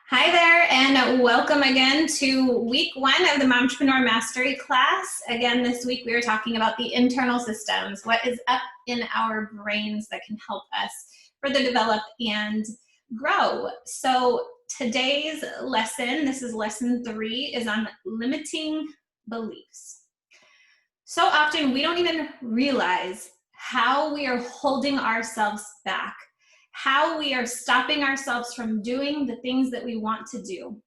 Hi there, and welcome again to week one of the Momtrepreneur Mastery class. Again, this week we are talking about the internal systems, what is up in our brains that can help us further develop and grow. So today's lesson, this is lesson 3, is on limiting beliefs. So often we don't even realize how we are holding ourselves back, how we are stopping ourselves from doing the things that we want to do.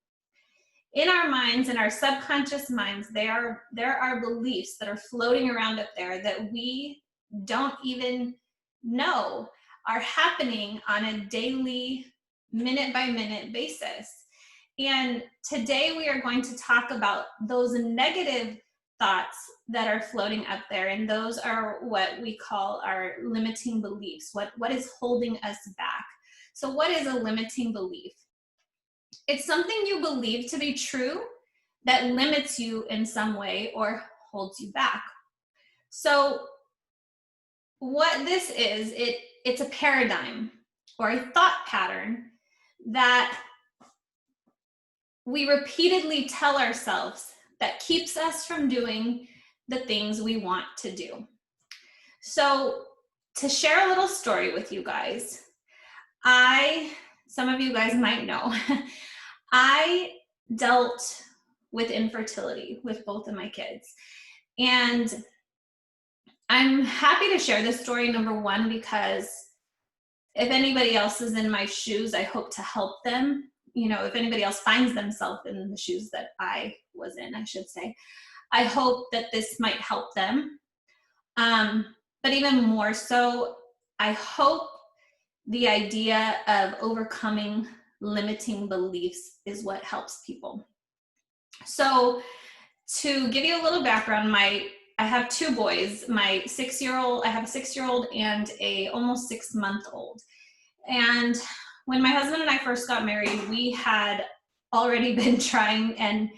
In our minds, in our subconscious minds, there are beliefs that are floating around up there that we don't even know are happening on a daily, minute-by-minute basis. And today we are going to talk about those negative thoughts that are floating up there, and those are what we call our limiting beliefs, what is holding us back. So what is a limiting belief? It's something you believe to be true that limits you in some way or holds you back. So what this is, it's a paradigm or a thought pattern that we repeatedly tell ourselves that keeps us from doing the things we want to do. So to share a little story with you guys, some of you guys might know, I dealt with infertility with both of my kids. And I'm happy to share this story, number one, because if anybody else is in my shoes, I hope to help them. You know, if anybody else finds themselves in the shoes that I was in, I should say, I hope that this might help them. But even more so, I hope the idea of overcoming limiting beliefs is what helps people. So to give you a little background, I have two boys. I have a 6-year-old and a almost 6-month-old. And when my husband and I first got married, we had already been trying, and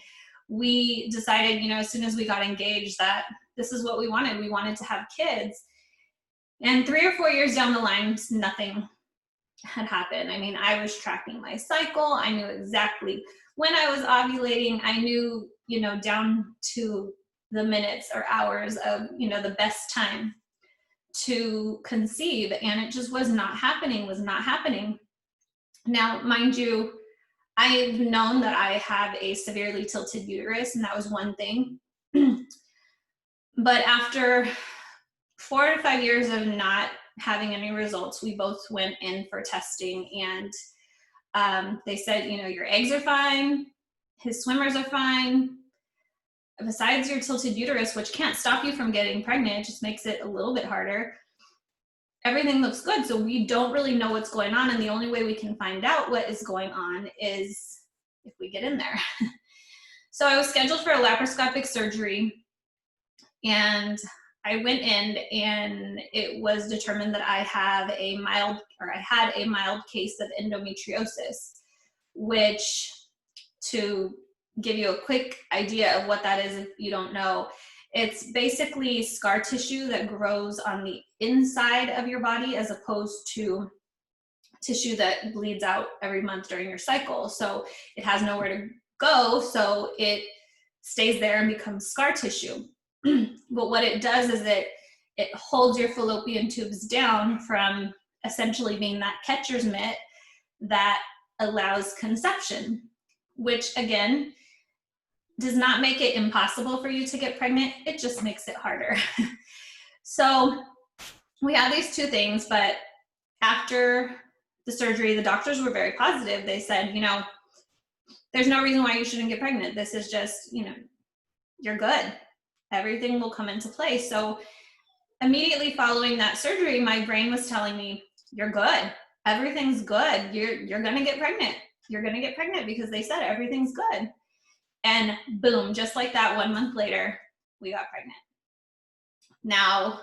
we decided, you know, as soon as we got engaged, that this is what we wanted. We wanted to have kids. And 3 or 4 years down the line, nothing had happened. I mean, I was tracking my cycle. I knew exactly when I was ovulating. I knew, you know, down to the minutes or hours of, you know, the best time to conceive, and it just was not happening. Now, mind you, I've known that I have a severely tilted uterus, and that was one thing. But after 4 to 5 years of not having any results, we both went in for testing, and they said, you know, your eggs are fine, his swimmers are fine. Besides your tilted uterus, which can't stop you from getting pregnant, it just makes it a little bit harder, everything looks good. So we don't really know what's going on, and the only way we can find out what is going on is if we get in there. So I was scheduled for a laparoscopic surgery, and I went in, and it was determined that I had a mild case of endometriosis, which, to give you a quick idea of what that is if you don't know, it's basically scar tissue that grows on the inside of your body as opposed to tissue that bleeds out every month during your cycle. So it has nowhere to go, so it stays there and becomes scar tissue. But what it does is it holds your fallopian tubes down from essentially being that catcher's mitt that allows conception, which again does not make it impossible for you to get pregnant. It just makes it harder. So we have these two things, but after the surgery, the doctors were very positive. They said, you know, there's no reason why you shouldn't get pregnant. This is just, you know, you're good. Everything will come into place. So immediately following that surgery, my brain was telling me, you're good. Everything's good. You're going to get pregnant. You're going to get pregnant because they said everything's good. And boom, just like that, 1 month later, we got pregnant. Now,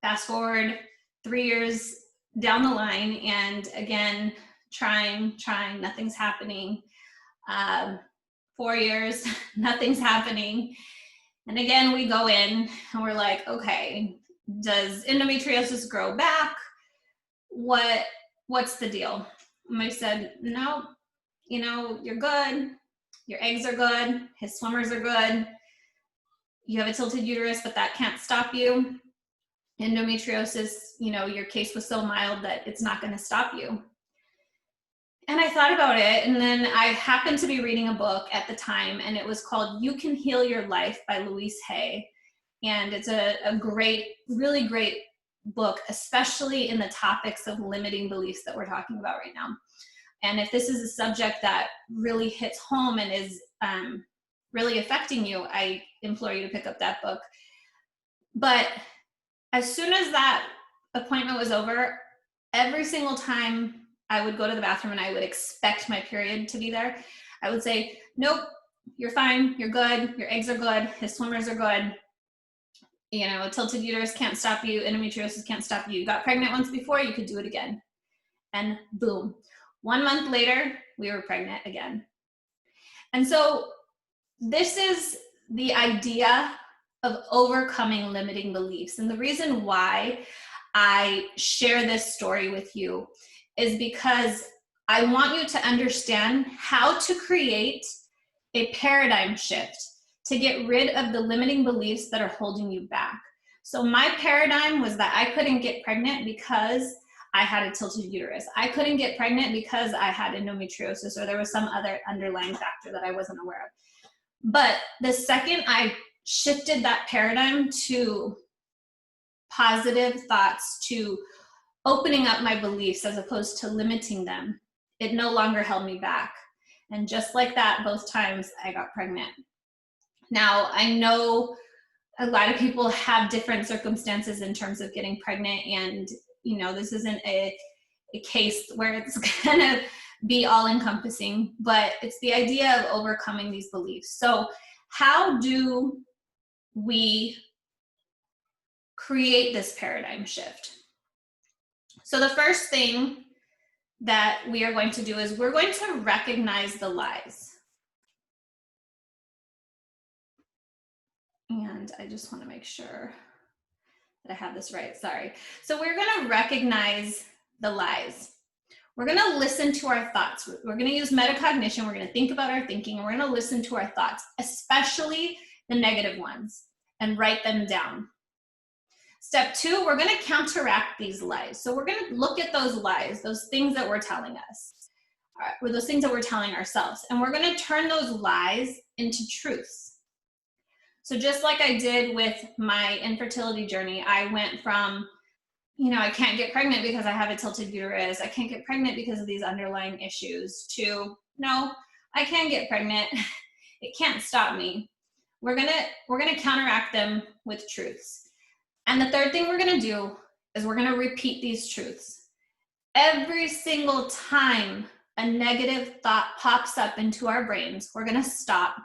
fast forward 3 years down the line, and again, trying, nothing's happening. 4 years, nothing's happening. And again, we go in and we're like, okay, does endometriosis grow back? What's the deal? And they said, no, you know, you're good, your eggs are good, his swimmers are good, you have a tilted uterus, but that can't stop you. Endometriosis, you know, your case was so mild that it's not going to stop you. And I thought about it, and then I happened to be reading a book at the time, and it was called You Can Heal Your Life by Louise Hay. And it's a great, really great book, especially in the topics of limiting beliefs that we're talking about right now. And if this is a subject that really hits home and is really affecting you, I implore you to pick up that book. But as soon as that appointment was over, every single time I would go to the bathroom and I would expect my period to be there, I would say, nope, you're fine, you're good, your eggs are good, his swimmers are good, you know, a tilted uterus can't stop you, endometriosis can't stop you, you got pregnant once before, you could do it again. And boom, 1 month later, we were pregnant again. And so this is the idea of overcoming limiting beliefs. And the reason why I share this story with you is because I want you to understand how to create a paradigm shift to get rid of the limiting beliefs that are holding you back. So my paradigm was that I couldn't get pregnant because I had a tilted uterus. I couldn't get pregnant because I had endometriosis, or there was some other underlying factor that I wasn't aware of. But the second I shifted that paradigm to positive thoughts, to opening up my beliefs as opposed to limiting them, it no longer held me back. And just like that, both times I got pregnant. Now, I know a lot of people have different circumstances in terms of getting pregnant, and you know, this isn't a case where it's gonna be all encompassing, but it's the idea of overcoming these beliefs. So how do we create this paradigm shift? So the first thing that we are going to do is we're going to recognize the lies. And I just want to make sure that I have this right, sorry. So we're going to recognize the lies. We're going to listen to our thoughts. We're going to use metacognition. We're going to think about our thinking, and we're going to listen to our thoughts, especially the negative ones, and write them down. Step 2, we're going to counteract these lies. So we're going to look at those lies, those things that we're telling us, or those things that we're telling ourselves, and we're going to turn those lies into truths. So just like I did with my infertility journey, I went from, you know, I can't get pregnant because I have a tilted uterus, I can't get pregnant because of these underlying issues, to, no, I can get pregnant, it can't stop me. We're gonna counteract them with truths. And the third thing we're gonna do is we're gonna repeat these truths. Every single time a negative thought pops up into our brains, we're gonna stop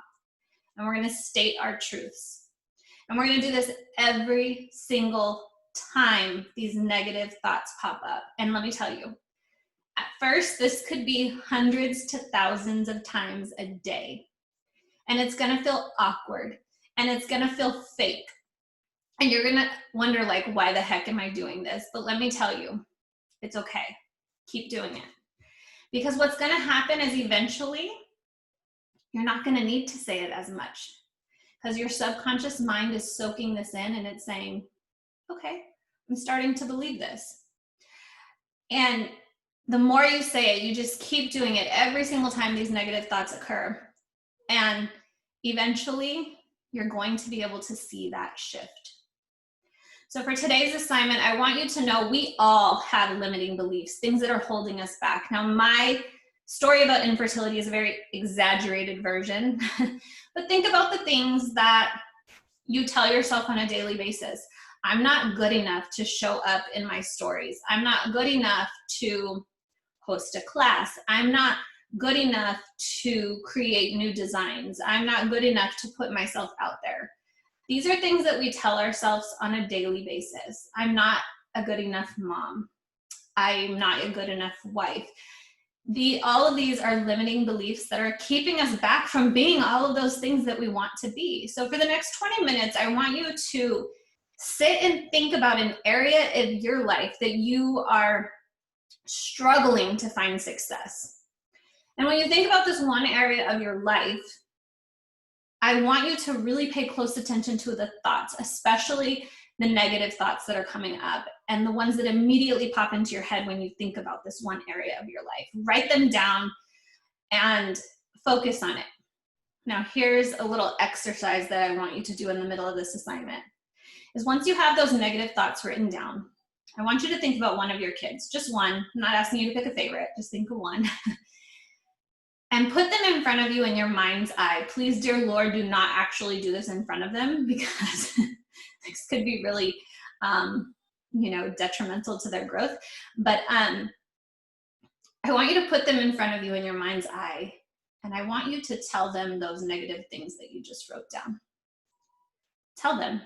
and we're gonna state our truths. And we're gonna do this every single time these negative thoughts pop up. And let me tell you, at first, this could be hundreds to thousands of times a day. And it's gonna feel awkward, and it's gonna feel fake. And you're gonna wonder, like, why the heck am I doing this? But let me tell you, it's okay. Keep doing it. Because what's gonna happen is eventually, you're not gonna need to say it as much, because your subconscious mind is soaking this in and it's saying, okay, I'm starting to believe this. And the more you say it, you just keep doing it every single time these negative thoughts occur. And eventually, you're going to be able to see that shift. So for today's assignment, I want you to know we all have limiting beliefs, things that are holding us back. Now, my story about infertility is a very exaggerated version, but think about the things that you tell yourself on a daily basis. I'm not good enough to show up in my stories. I'm not good enough to host a class. I'm not good enough to create new designs. I'm not good enough to put myself out there. These are things that we tell ourselves on a daily basis. I'm not a good enough mom. I'm not a good enough wife. All of these are limiting beliefs that are keeping us back from being all of those things that we want to be. So for the next 20 minutes, I want you to sit and think about an area of your life that you are struggling to find success. And when you think about this one area of your life, I want you to really pay close attention to the thoughts, especially the negative thoughts that are coming up and the ones that immediately pop into your head when you think about this one area of your life. Write them down and focus on it. Now, here's a little exercise that I want you to do in the middle of this assignment. Is once you have those negative thoughts written down, I want you to think about one of your kids, just one. I'm not asking you to pick a favorite, just think of one. And put them in front of you in your mind's eye. Please, dear Lord, do not actually do this in front of them, because this could be really, detrimental to their growth. But I want you to put them in front of you in your mind's eye, and I want you to tell them those negative things that you just wrote down. Tell them.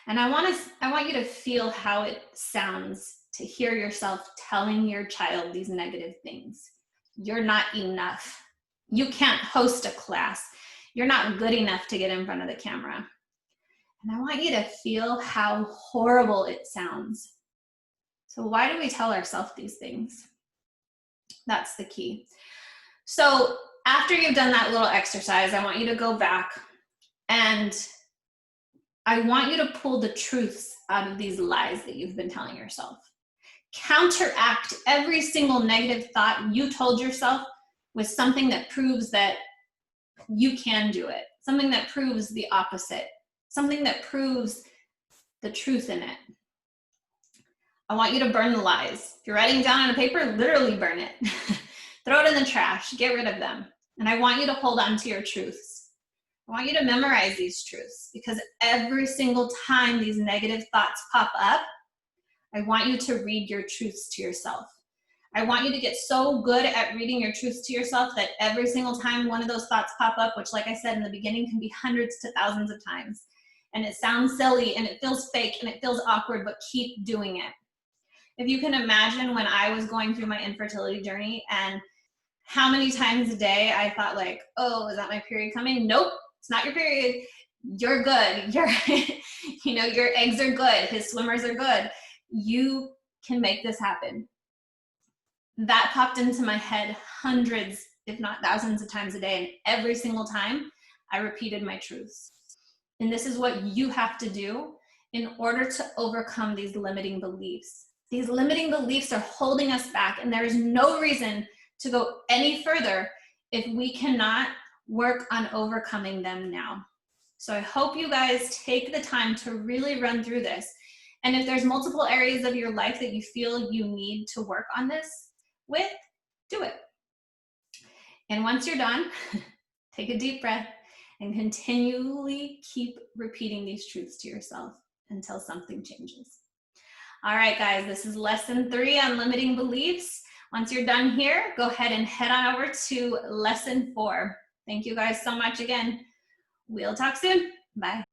And I want you to feel how it sounds to hear yourself telling your child these negative things. You're not enough. You can't host a class. You're not good enough to get in front of the camera. And I want you to feel how horrible it sounds. So why do we tell ourselves these things? That's the key. So after you've done that little exercise, I want you to go back and I want you to pull the truths out of these lies that you've been telling yourself. Counteract every single negative thought you told yourself with something that proves that you can do it, something that proves the opposite, something that proves the truth in it. I want you to burn the lies. If you're writing down on a paper, literally burn it. Throw it in the trash, get rid of them. And I want you to hold on to your truths. I want you to memorize these truths, because every single time these negative thoughts pop up, I want you to read your truths to yourself. I want you to get so good at reading your truths to yourself that every single time one of those thoughts pop up, which like I said in the beginning can be hundreds to thousands of times, and it sounds silly and it feels fake and it feels awkward, but keep doing it. If you can imagine when I was going through my infertility journey and how many times a day I thought like, oh, is that my period coming? Nope, it's not your period. You're good. Your eggs are good. His swimmers are good. You can make this happen. That popped into my head hundreds, if not thousands of times a day. And every single time I repeated my truths. And this is what you have to do in order to overcome these limiting beliefs. These limiting beliefs are holding us back, and there is no reason to go any further if we cannot work on overcoming them now. So I hope you guys take the time to really run through this. And if there's multiple areas of your life that you feel you need to work on this with, do it. And once you're done, take a deep breath and continually keep repeating these truths to yourself until something changes. All right, guys, this is lesson 3 on limiting beliefs. Once you're done here, go ahead and head on over to lesson 4. Thank you guys so much again. We'll talk soon. Bye.